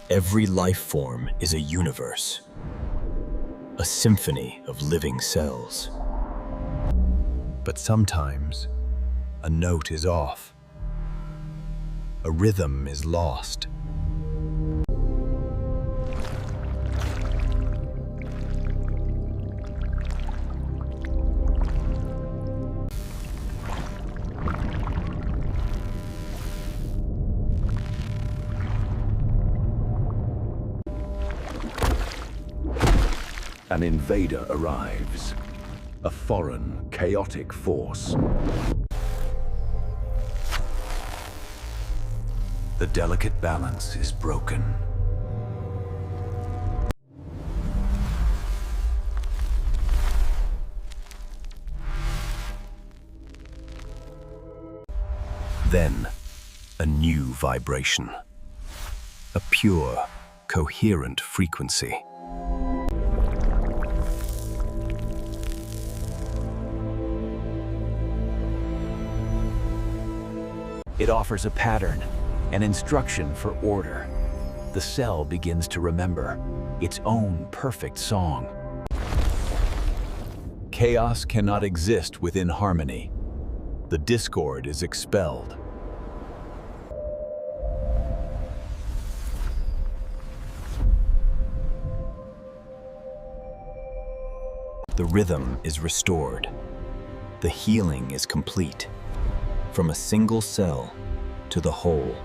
Every life form is a universe, a symphony of living cells. But sometimes, a note is off. A rhythm is lost. An invader arrives, a foreign, chaotic force. The delicate balance is broken. Then, a new vibration. A pure, coherent frequency. It offers a pattern, an instruction for order. The cell begins to remember its own perfect song. Chaos cannot exist within harmony. The discord is expelled. The rhythm is restored. The healing is complete. From a single cell to the whole.